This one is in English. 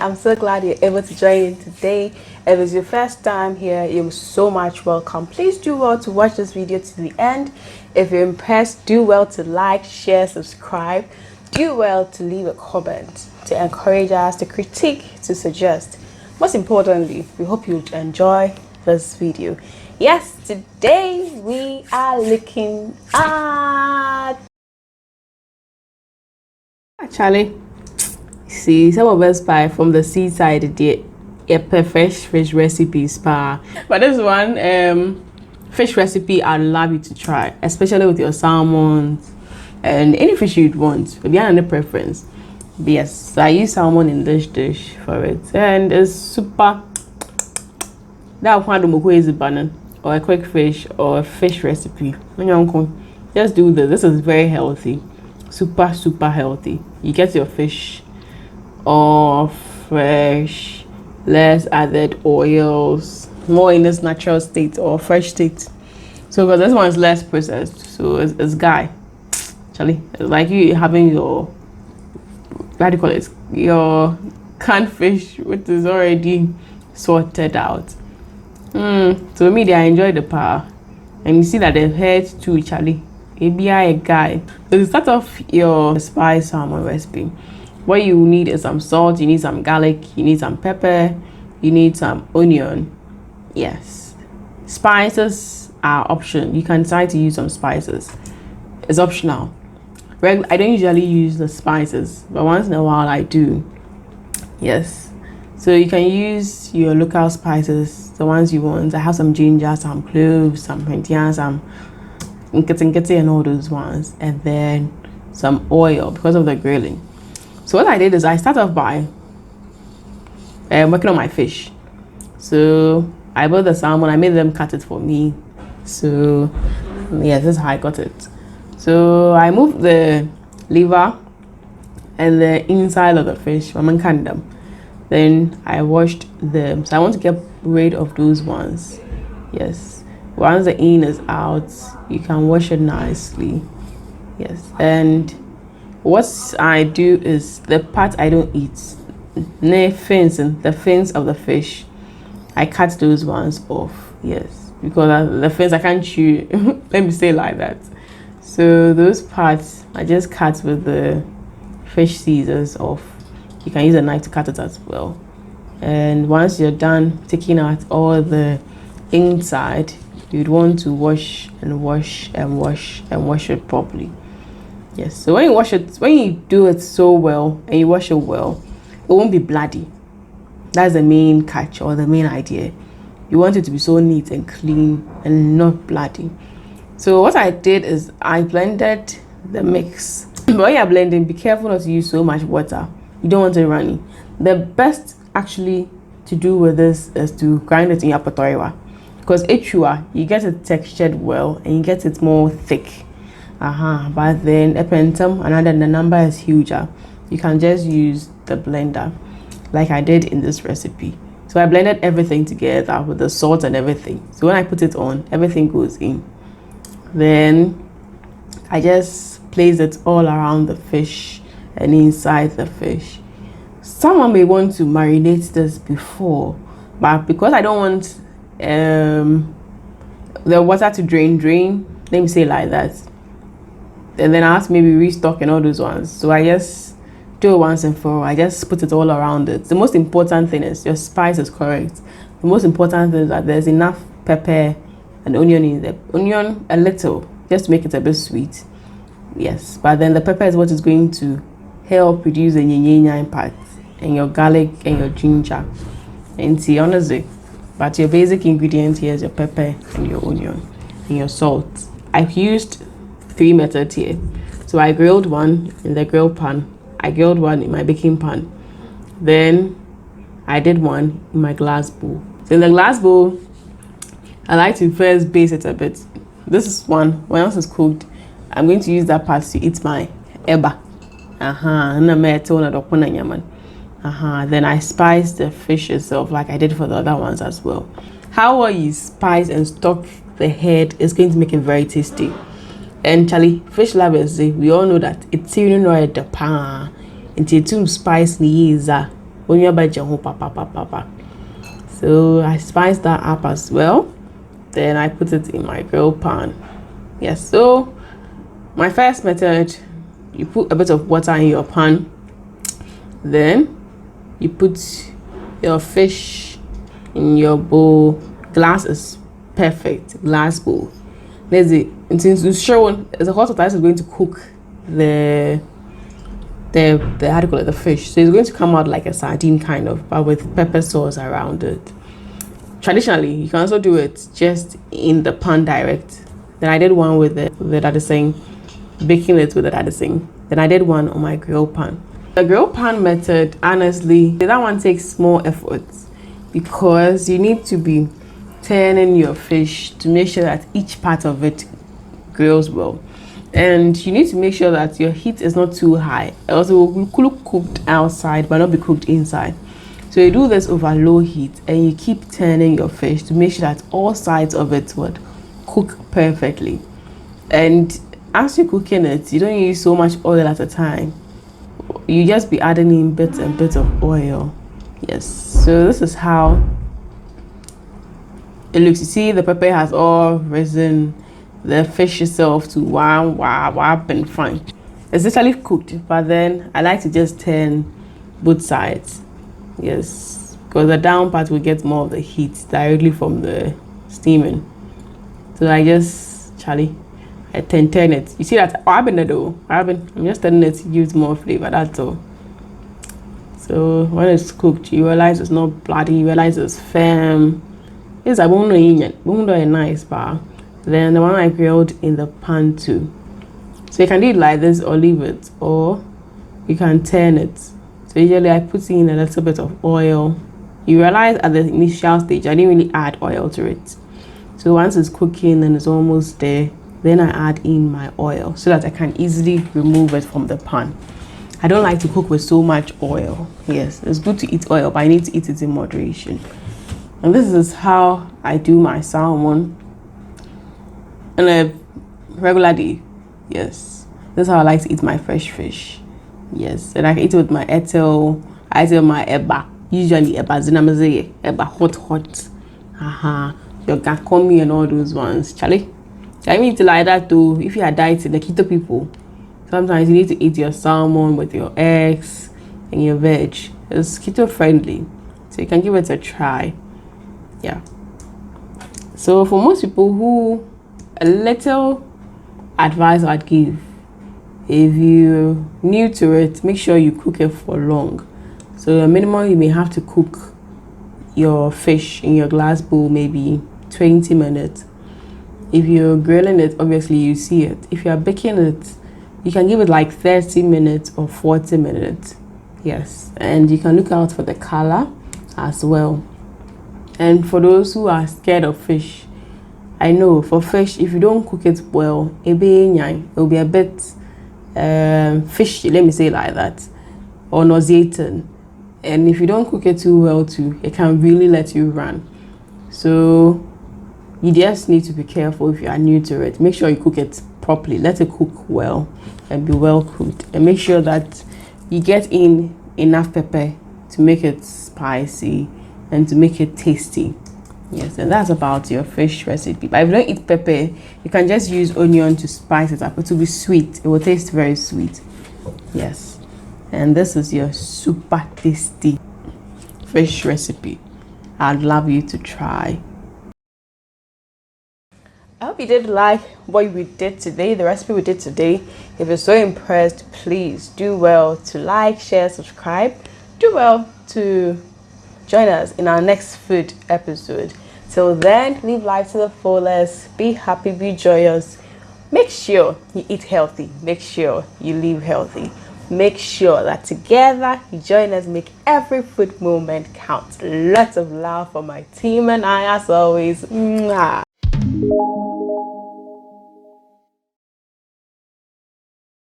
I'm so glad you're able to join in today. If it's your first time here, you're so much welcome. Please do well to watch this video to the end. If you're impressed, do well to like, share, subscribe. Do well to leave a comment, to encourage us, to critique, to suggest. Most importantly, we hope you enjoy this video. Yes, today we are looking at... Charlie, see, some of us buy from the seaside the fresh fish recipes but this one fish recipe I'd love you to try, especially with your salmon and any fish you'd want. If you have any preference, yes, I use salmon in this dish for it, and it's super. That one is a banana or a quick fish or a fish recipe. Just do this. This is very healthy, super healthy. You get your fish all fresh, less added oils, more in its natural state or fresh state. So because this one is less processed, so it's guy. Actually, it's like you having your, what do you call it, your canned fish, which is already sorted out. So me, I enjoy the power, and you see that the head too, Charlie. Maybe a guy. So to start off your spice salmon recipe, what you need is some salt, you need some garlic, you need some pepper, you need some onion. Yes, spices are optional. You can decide to use some spices. It's optional. I don't usually use the spices, but once in a while I do. Yes, so you can use your local spices, the ones you want. I have some ginger, some cloves, some hwentia, some nikintinkiti and all those ones, and then some oil because of the grilling. So what I did is I started off by working on my fish. So I bought the salmon, I made them cut it for me. So yeah, this is how I got it. So I moved the liver and the inside of the fish, then I washed them. So I want to get rid of those ones. Yes, once the in is out, you can wash it nicely. Yes, and what I do is the part I don't eat, the fins of the fish, I cut those ones off. Yes, because the fins I can't chew. Let me say it like that. So those parts I just cut with the fish scissors off. You can use a knife to cut it as well. And once you're done taking out all the inside, you'd want to wash it properly. Yes, so when you wash it, when you do it so well and you wash it well, it won't be bloody. That's the main catch or the main idea. You want it to be so neat and clean and not bloody. So what I did is I blended the mix. But when you're blending, be careful not to use so much water. You don't want it runny. The best actually to do with this is to grind it in your potoiwa, because you get it textured well and you get it more thick. But then the number is huger. You can just use the blender like I did in this recipe. So I blended everything together with the salt and everything. So when I put it on, everything goes in. Then I just place it all around the fish and inside the fish. Someone may want to marinate this before, but because I don't want the water to drain, let me say it like that, and then I have to maybe restock and all those ones. So I just do it once and for all. I just put it all around it. The most important thing is your spice is correct. The most important thing is that there's enough pepper and onion in there. Onion a little, just to make it a bit sweet. Yes, but then the pepper is what is going to help reduce the nyanya impact, and your garlic and your ginger and tea, honestly. But your basic ingredient here is your pepper and your onion and your salt. I've used 3 methods here. So I grilled one in the grill pan, I grilled one in my baking pan, then I did one in my glass bowl. So in the glass bowl, I like to first base it a bit. This is one. When else is cooked, I'm going to use that part to eat my eba. Then I spice the fish itself like I did for the other ones as well. How well you spice and stock the head is going to make it very tasty. And Charlie, fish lovers, we all know that it's even right the pan. It's too spicy. when you're by papa. So I spice that up as well. Then I put it in my grill pan. Yes, so my first method, you put a bit of water in your pan. Then you put your fish in your bowl. Glass is perfect. Glass bowl. There's it. And since it's showing, the hot water is going to cook the how do you call it, the fish. So it's going to come out like a sardine kind of, but with pepper sauce around it. Traditionally, you can also do it just in the pan direct. Then I did one with the dadising, baking it with the dadising. Then I did one on my grill pan. The grill pan method, honestly, that one takes more effort because you need to be turning your fish to make sure that each part of it grills well. And you need to make sure that your heat is not too high. Else it will look cooked outside but not be cooked inside. So you do this over low heat and you keep turning your fish to make sure that all sides of it would cook perfectly. And as you're cooking it, you don't use so much oil at a time. You just be adding in bits and bits of oil. Yes, so this is how it looks. You see the pepper has all risen, the fish itself to wow and fine. It's literally cooked, but then I like to just turn both sides. Yes, because the down part will get more of the heat directly from the steaming. So I just I turn it. You see that I'm just turning it to give more flavor, that's all. So when it's cooked, you realize it's not bloody, you realize it's firm. It's a nice bar. Then the one I grilled in the pan too. So you can do it like this or leave it, or you can turn it. So usually I put in a little bit of oil. You realize at the initial stage I didn't really add oil to it. So once it's cooking and it's almost there, then I add in my oil so that I can easily remove it from the pan. I don't like to cook with so much oil. Yes, it's good to eat oil, but I need to eat it in moderation. And this is how I do my salmon on a regular day. Yes, this is how I like to eat my fresh fish. Yes, and I can eat it with my etel. I eat it with my eba. Usually eba zinamaze, eba hot. Your gakomi and all those ones. Charlie, I mean to like that too. If you are dieting, the keto people, sometimes you need to eat your salmon with your eggs and your veg. It's keto friendly, so you can give it a try. Yeah. So for most people who, a little advice I'd give, if you're new to it, make sure you cook it for long. So a minimum you may have to cook your fish in your glass bowl maybe 20 minutes. If you're grilling it, obviously you see it. If you're baking it, you can give it like 30 minutes or 40 minutes. Yes, and you can look out for the color as well. And for those who are scared of fish, I know for fish, if you don't cook it well, it'll be a bit fishy, let me say it like that, or nauseating. And if you don't cook it too well too, it can really let you run. So you just need to be careful if you are new to it. Make sure you cook it properly. Let it cook well and be well cooked. And make sure that you get in enough pepper to make it spicy and to make it tasty. Yes, and that's about your fish recipe. But if you don't eat pepper, you can just use onion to spice it up. It will be sweet. It will taste very sweet. Yes. And this is your super tasty fish recipe. I'd love you to try. I hope you did like what we did today, the recipe we did today. If you're so impressed, please do well to like, share, subscribe. Do well to join us in our next food episode. Till then, live life to the fullest. Be happy, be joyous. Make sure you eat healthy. Make sure you live healthy. Make sure that together you join us, make every food moment count. Lots of love for my team and I, as always. Mwah.